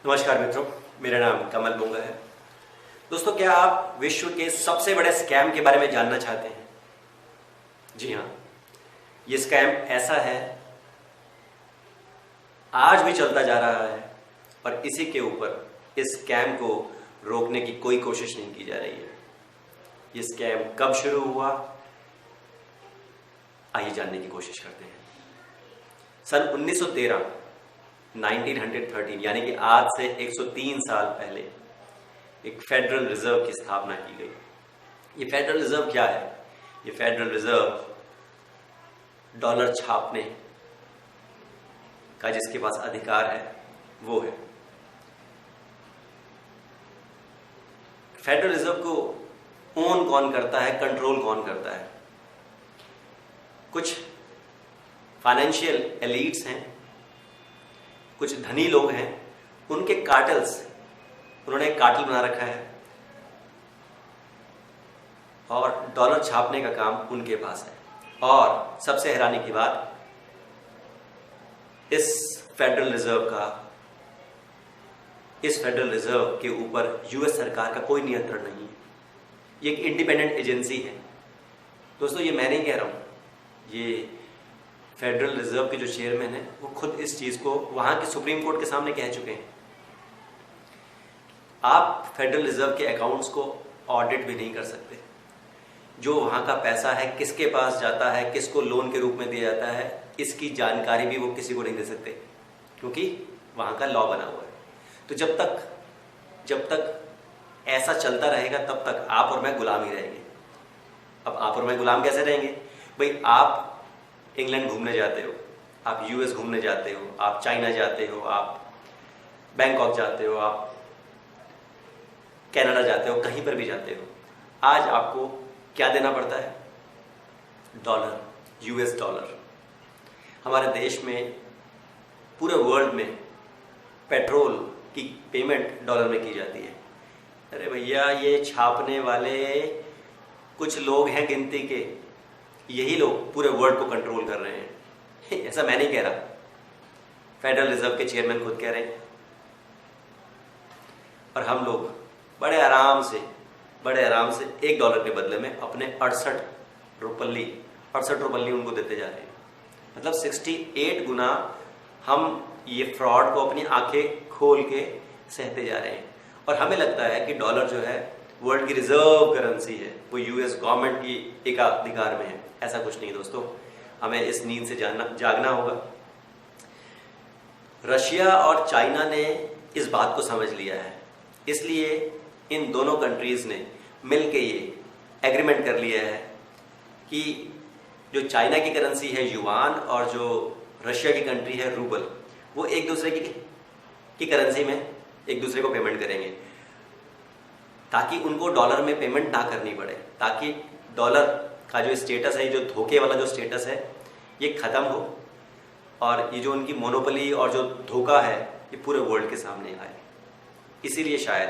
नमस्कार मित्रों, मेरा नाम कमल बुंगा है। दोस्तों, क्या आप विश्व के सबसे बड़े स्कैम के बारे में जानना चाहते हैं? जी हाँ, ये स्कैम ऐसा है, आज भी चलता जा रहा है और इसी के ऊपर इस स्कैम को रोकने की कोई कोशिश नहीं की जा रही है। ये स्कैम कब शुरू हुआ, आइए जानने की कोशिश करते हैं। सन 1913 1913 यानी कि आज से 103 साल पहले एक फेडरल रिजर्व की स्थापना की गई। ये फेडरल रिजर्व क्या है? ये फेडरल रिजर्व डॉलर छापने का जिसके पास अधिकार है वो है। फेडरल रिजर्व को ओन कौन करता है, कंट्रोल कौन करता है? कुछ फाइनेंशियल एलीट्स हैं, कुछ धनी लोग हैं, उनके कार्टेल्स, उन्होंने एक कार्टेल बना रखा है और डॉलर छापने का काम उनके पास है। और सबसे हैरानी की बात, इस फेडरल रिजर्व के ऊपर यूएस सरकार का कोई नियंत्रण नहीं है। ये एक इंडिपेंडेंट एजेंसी है। दोस्तों, ये मैं नहीं कह रहा हूं, ये फेडरल रिजर्व के जो चेयरमैन हैं वो खुद इस चीज को वहां के सुप्रीम कोर्ट के सामने कह चुके हैं। आप फेडरल रिजर्व के अकाउंट्स को ऑडिट भी नहीं कर सकते। जो वहां का पैसा है किसके पास जाता है, किसको लोन के रूप में दिया जाता है, इसकी जानकारी भी वो किसी को नहीं दे सकते, क्योंकि वहां का लॉ बना हुआ है। तो जब तक ऐसा चलता रहेगा तब तक आप और मैं गुलाम ही रहेंगे। अब आप और मैं गुलाम कैसे रहेंगे भाई? आप इंग्लैंड घूमने जाते हो, आप यूएस घूमने जाते हो, आप चाइना जाते हो, आप बैंकॉक जाते हो, आप कनाडा जाते हो, कहीं पर भी जाते हो, आज आपको क्या देना पड़ता है? Dollar, US dollar. हमारे देश में, पूरे वर्ल्ड में पेट्रोल की पेमेंट डॉलर में की जाती है। अरे भैया, ये छापने वाले कुछ लोग हैं गिनती के, यही लोग पूरे वर्ल्ड को कंट्रोल कर रहे हैं। ऐसा मैं नहीं कह रहा, फेडरल रिजर्व के चेयरमैन खुद कह रहे हैं। और हम लोग बड़े आराम से $1 के बदले में अपने 68 रुपल्ली उनको देते जा रहे हैं। मतलब 68 गुना हम ये फ्रॉड को अपनी आंखें खोल के सहते जा रहे हैं। और हमें लगता है कि डॉलर जो है वर्ल्ड की रिजर्व करेंसी है, वो यूएस गवर्नमेंट की एकाधिकार में है। ऐसा कुछ नहीं दोस्तों, हमें इस नींद से जागना होगा। रशिया और चाइना ने इस बात को समझ लिया है, इसलिए इन दोनों कंट्रीज ने मिलकर ये एग्रीमेंट कर लिया है कि जो चाइना की करेंसी है युआन और जो रशिया की कंट्री है रूबल, वो एक दूसरे की करेंसी में एक दूसरे को पेमेंट करेंगे, ताकि उनको डॉलर में पेमेंट ना करनी पड़े, ताकि डॉलर का जो स्टेटस है, जो धोखे वाला जो स्टेटस है, ये खत्म हो और ये जो उनकी मोनोपोली और जो धोखा है ये पूरे वर्ल्ड के सामने आए। इसीलिए शायद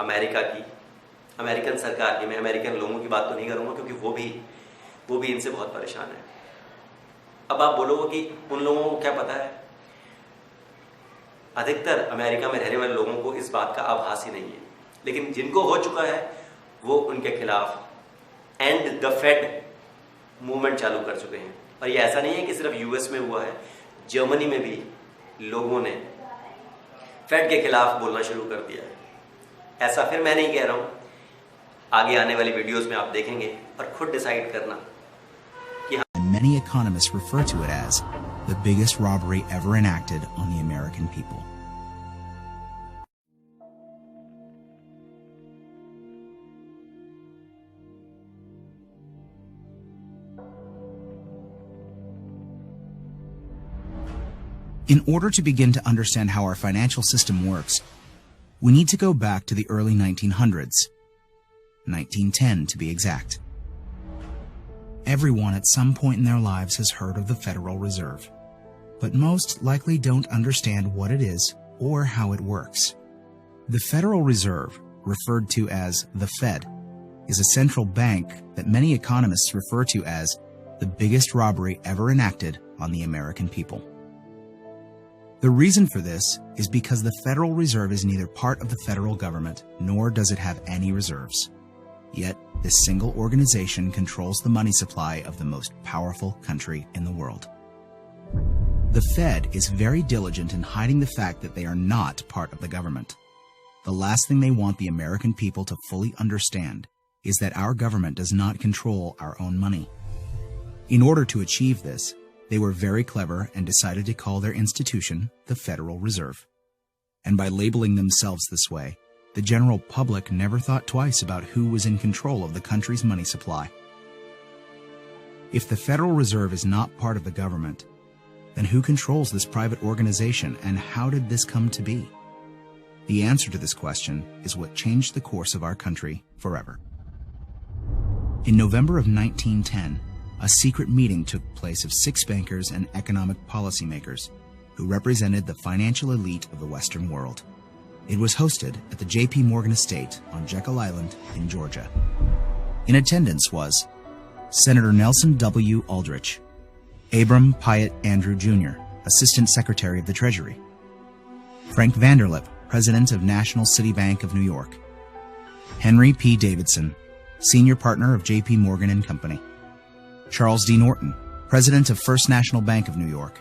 अमेरिकन सरकार की, मैं अमेरिकन लोगों की बात तो नहीं करूँगा क्योंकि वो भी इनसे बहुत परेशान है। अब आप बोलोगे कि उन लोगों को क्या पता है? अधिकतर अमेरिका में रहने वाले लोगों को इस बात का आभास ही नहीं है, लेकिन जिनको हो चुका है वो उनके खिलाफ एंड द फेड मूवमेंट चालू कर चुके हैं। और ये ऐसा नहीं है कि सिर्फ यूएस में हुआ है, जर्मनी में भी लोगों ने फेड के खिलाफ बोलना शुरू कर दिया है। ऐसा फिर मैं नहीं कह रहा हूं, आगे आने वाली वीडियोस में आप देखेंगे और खुद डिसाइड करना कि Many economists refer to it as the biggest robbery ever enacted on the American people. In order to begin to understand how our financial system works, we need to go back to the early 1900s, 1910 to be exact. Everyone at some point in their lives has heard of the Federal Reserve, but most likely don't understand what it is or how it works. The Federal Reserve, referred to as the Fed, is a central bank that many economists refer to as the biggest robbery ever enacted on the American people. The reason for this is because the Federal Reserve is neither part of the federal government, nor does it have any reserves. Yet, this single organization controls the money supply of the most powerful country in the world. The Fed is very diligent in hiding the fact that they are not part of the government. The last thing they want the American people to fully understand is that our government does not control our own money. In order to achieve this, they were very clever and decided to call their institution the Federal Reserve. And by labeling themselves this way, the general public never thought twice about who was in control of the country's money supply. If the Federal Reserve is not part of the government, then who controls this private organization, and how did this come to be? The answer to this question is what changed the course of our country forever. In November of 1910, a secret meeting took place of 6 bankers and economic policymakers who represented the financial elite of the Western world. It was hosted at the J.P. Morgan estate on Jekyll Island in Georgia. In attendance was Senator Nelson W. Aldrich, Abram Piatt Andrew Jr., Assistant Secretary of the Treasury, Frank Vanderlip, President of National City Bank of New York, Henry P. Davidson, Senior Partner of J.P. Morgan and Company, Charles D. Norton, President of First National Bank of New York,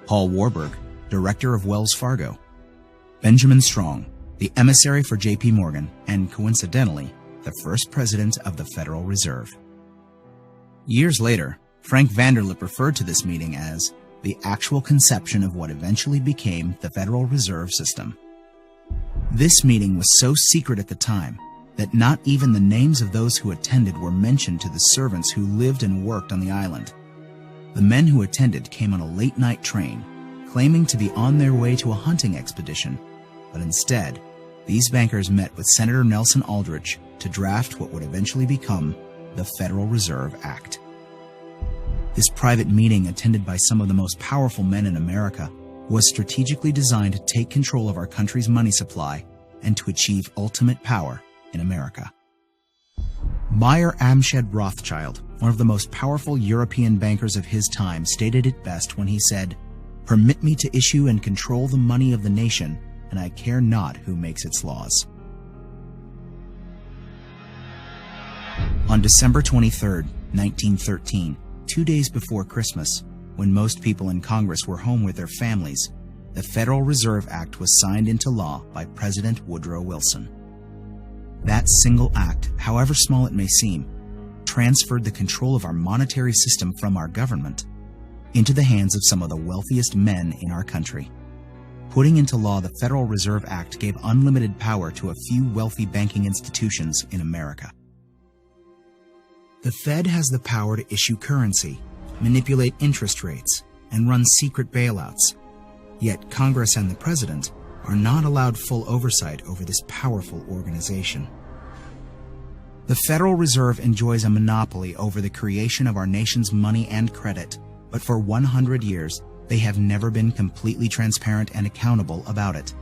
Paul Warburg, Director of Wells Fargo, Benjamin Strong, the emissary for J.P. Morgan, and coincidentally, the first president of the Federal Reserve. Years later, Frank Vanderlip referred to this meeting as the actual conception of what eventually became the Federal Reserve System. This meeting was so secret at the time that not even the names of those who attended were mentioned to the servants who lived and worked on the island. The men who attended came on a late-night train, claiming to be on their way to a hunting expedition, but instead, these bankers met with Senator Nelson Aldrich to draft what would eventually become the Federal Reserve Act. This private meeting, attended by some of the most powerful men in America, was strategically designed to take control of our country's money supply and to achieve ultimate power in America. Meyer Amschad Rothschild, one of the most powerful European bankers of his time, stated it best when he said, "Permit me to issue and control the money of the nation, and I care not who makes its laws." On December 23, 1913, 2 days before Christmas, when most people in Congress were home with their families, the Federal Reserve Act was signed into law by President Woodrow Wilson. That single act, however small it may seem, transferred the control of our monetary system from our government into the hands of some of the wealthiest men in our country. Putting into law the Federal Reserve Act gave unlimited power to a few wealthy banking institutions in America. The Fed has the power to issue currency, manipulate interest rates, and run secret bailouts. Yet Congress and the President are not allowed full oversight over this powerful organization. The Federal Reserve enjoys a monopoly over the creation of our nation's money and credit, but for 100 years, they have never been completely transparent and accountable about it.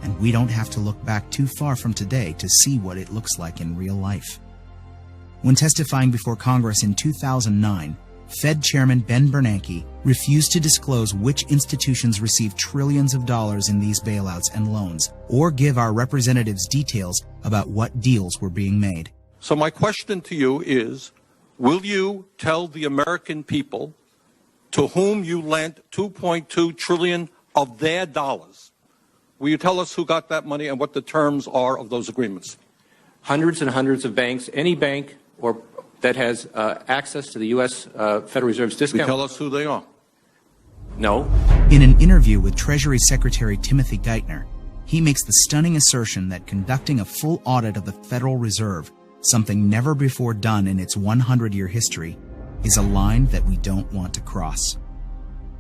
And we don't have to look back too far from today to see what it looks like in real life. When testifying before Congress in 2009, Fed Chairman Ben Bernanke refused to disclose which institutions received trillions of dollars in these bailouts and loans, or give our representatives details about what deals were being made. So my question to you is, will you tell the American people to whom you lent $2.2 trillion of their dollars? Will you tell us who got that money and what the terms are of those agreements? Hundreds and hundreds of banks, any bank or that has access to the U.S. Federal Reserve's discount. Will you tell us who they are? No. In an interview with Treasury Secretary Timothy Geithner, he makes the stunning assertion that conducting a full audit of the Federal Reserve, something never before done in its 100-year history, is a line that we don't want to cross.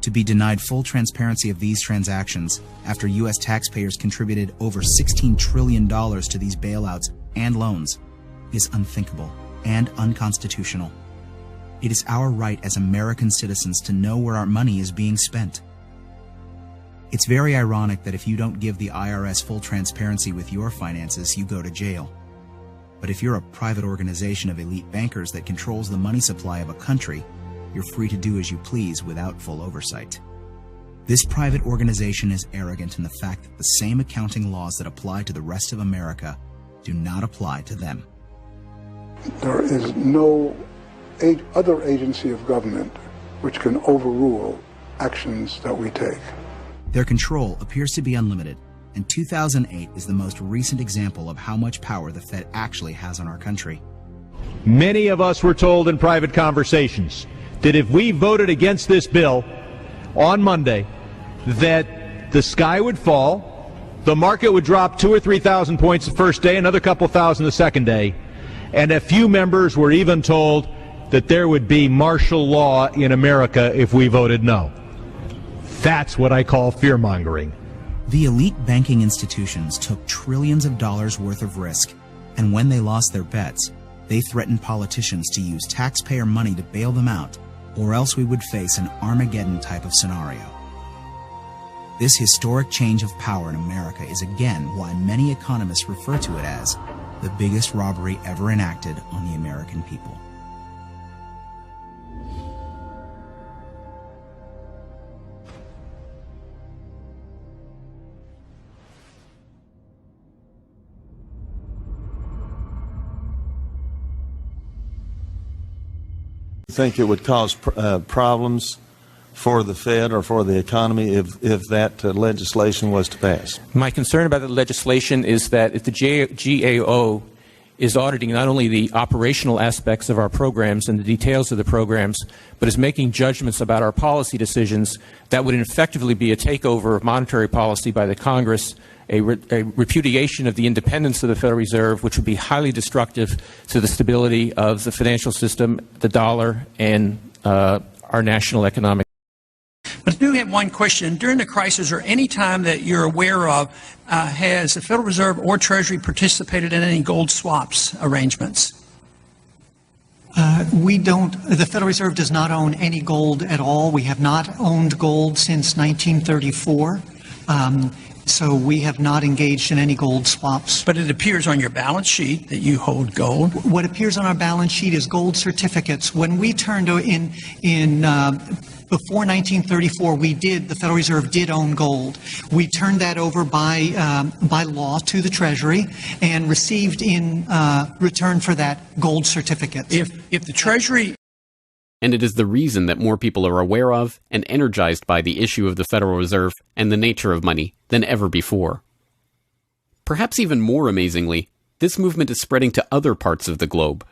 To be denied full transparency of these transactions after U.S. taxpayers contributed over $16 trillion to these bailouts and loans is unthinkable and unconstitutional. It is our right as American citizens to know where our money is being spent. It's very ironic that if you don't give the IRS full transparency with your finances, you go to jail. But if you're a private organization of elite bankers that controls the money supply of a country, you're free to do as you please without full oversight. This private organization is arrogant in the fact that the same accounting laws that apply to the rest of America do not apply to them. There is no other agency of government which can overrule actions that we take. Their control appears to be unlimited, and 2008 is the most recent example of how much power the Fed actually has on our country. Many of us were told in private conversations that if we voted against this bill on Monday, that the sky would fall, the market would drop 2,000 or 3,000 points the first day, another couple thousand the second day, and a few members were even told that there would be martial law in America if we voted no. That's what I call fear-mongering. The elite banking institutions took trillions of dollars worth of risk, and when they lost their bets, they threatened politicians to use taxpayer money to bail them out, or else we would face an Armageddon type of scenario. This historic change of power in America is again why many economists refer to it as the biggest robbery ever enacted on the American people. Think it would cause problems for the Fed or for the economy if that legislation was to pass? My concern about the legislation is that if the GAO is auditing not only the operational aspects of our programs and the details of the programs, but is making judgments about our policy decisions, that would effectively be a takeover of monetary policy by the Congress, a repudiation of the independence of the Federal Reserve, which would be highly destructive to the stability of the financial system, the dollar, and our national economic. But I do have one question. During the crisis or any time that you're aware of, has the Federal Reserve or Treasury participated in any gold swaps arrangements? We don't. The Federal Reserve does not own any gold at all. We have not owned gold since 1934. So we have not engaged in any gold swaps. But it appears on your balance sheet that you hold gold. What appears on our balance sheet is gold certificates. When we turned before 1934, the Federal Reserve did own gold. We turned that over by law to the Treasury and received in return for that gold certificates. If the Treasury... And it is the reason that more people are aware of and energized by the issue of the Federal Reserve and the nature of money than ever before. Perhaps even more amazingly, this movement is spreading to other parts of the globe.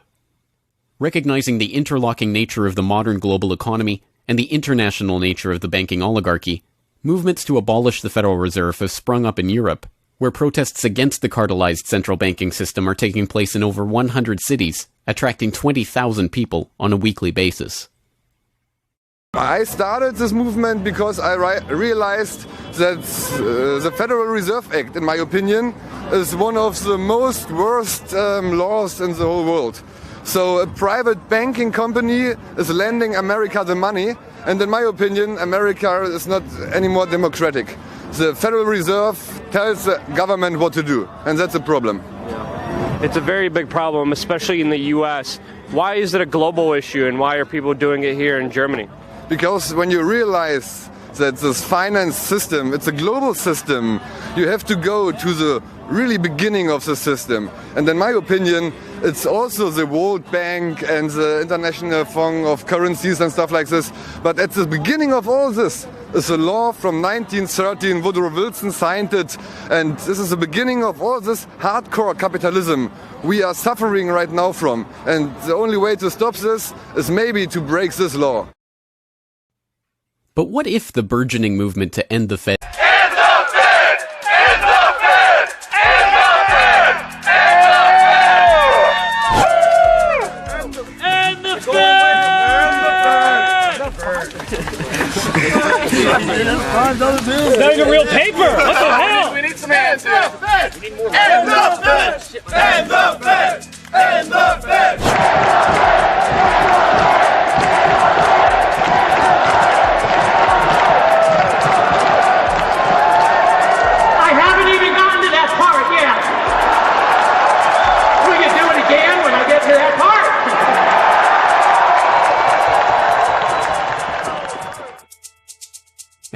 Recognizing the interlocking nature of the modern global economy and the international nature of the banking oligarchy, movements to abolish the Federal Reserve have sprung up in Europe, where protests against the cartelized central banking system are taking place in over 100 cities, attracting 20,000 people on a weekly basis. I started this movement because I realized that the Federal Reserve Act, in my opinion, is one of the most worst laws in the whole world. So a private banking company is lending America the money, and in my opinion, America is not any more democratic. The Federal Reserve tells the government what to do, and that's a problem. It's a very big problem, especially in the U.S. Why is it a global issue, and why are people doing it here in Germany? Because when you realize that this finance system, it's a global system, you have to go to the really beginning of the system. And in my opinion, it's also the World Bank and the International Fund of Currencies and stuff like this. But at the beginning of all this is a law from 1913. Woodrow Wilson signed it. And this is the beginning of all this hardcore capitalism we are suffering right now from. And the only way to stop this is maybe to break this law. But what if the burgeoning movement to end the Fed... End the Fed! End the Fed! End the Fed! End the Fed! End the Fed! It's not even real paper! What the hell? We need some hands here! End the Fed! End the Fed! End the Fed!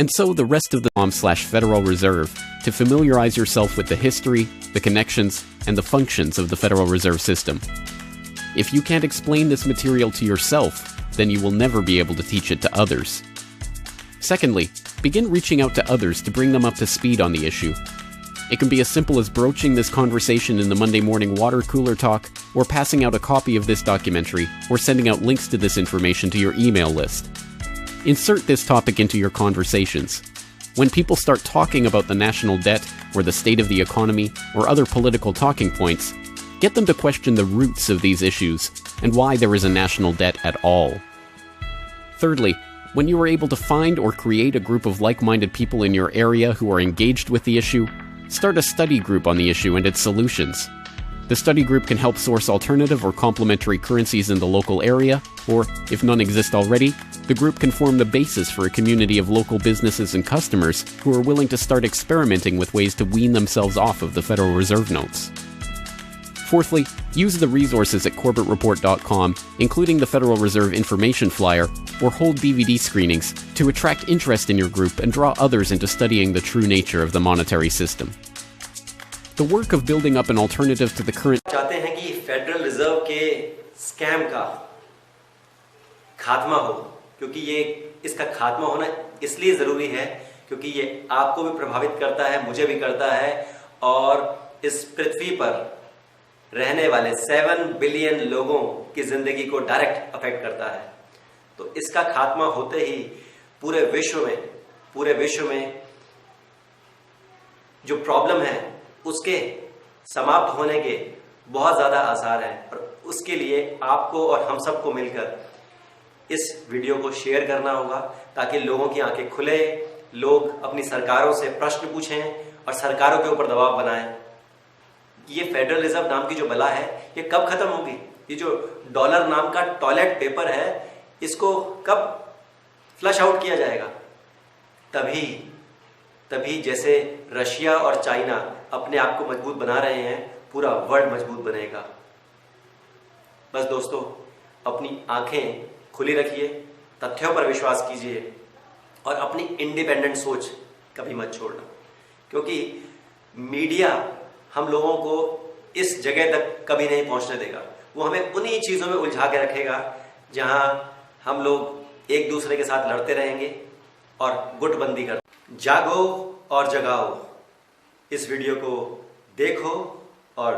and so the rest of the /Federal Reserve to familiarize yourself with the history, the connections, and the functions of the Federal Reserve System. If you can't explain this material to yourself, then you will never be able to teach it to others. Secondly, begin reaching out to others to bring them up to speed on the issue. It can be as simple as broaching this conversation in the Monday morning water cooler talk, or passing out a copy of this documentary, or sending out links to this information to your email list. Insert this topic into your conversations. When people start talking about the national debt, or the state of the economy, or other political talking points, get them to question the roots of these issues, and why there is a national debt at all. Thirdly, when you are able to find or create a group of like-minded people in your area who are engaged with the issue, start a study group on the issue and its solutions. The study group can help source alternative or complementary currencies in the local area, or, if none exist already, the group can form the basis for a community of local businesses and customers who are willing to start experimenting with ways to wean themselves off of the Federal Reserve notes. Fourthly, use the resources at corbettreport.com, including the Federal Reserve information flyer, or hold DVD screenings to attract interest in your group and draw others into studying the true nature of the monetary system. The work of building up an alternative to the current चाहते हैं कि federal reserve के scam का खात्मा हो, क्योंकि इसका खात्मा होना इसलिए जरूरी है क्योंकि ये आपको भी प्रभावित करता है, मुझे भी करता है, और इस पृथ्वी पर रहने वाले 7 बिलियन लोगों की जिंदगी को डायरेक्ट अफेक्ट करता है। तो इसका खात्मा होते ही पूरे विश्व में जो प्रॉब्लम है उसके समाप्त होने के बहुत ज्यादा आसार हैं, और उसके लिए आपको और हम सबको मिलकर इस वीडियो को शेयर करना होगा ताकि लोगों की आंखें खुले, लोग अपनी सरकारों से प्रश्न पूछें और सरकारों के ऊपर दबाव बनाएं। ये फेडरल रिजर्व नाम की जो बला है ये कब खत्म होगी? ये जो डॉलर नाम का टॉयलेट पेपर है इसको कब फ्लश आउट किया जाएगा? तभी जैसे रशिया और चाइना अपने आप को मजबूत बना रहे हैं, पूरा वर्ल्ड मजबूत बनेगा। बस दोस्तों, अपनी आंखें खुली रखिए, तथ्यों पर विश्वास कीजिए और अपनी इंडिपेंडेंट सोच कभी मत छोड़ना, क्योंकि मीडिया हम लोगों को इस जगह तक कभी नहीं पहुंचने देगा। वो हमें उन्हीं चीजों में उलझा के रखेगा जहां हम लोग एक दूसरे के साथ लड़ते रहेंगे और गुटबंदी कर। जागो और जगाओ, इस वीडियो को देखो और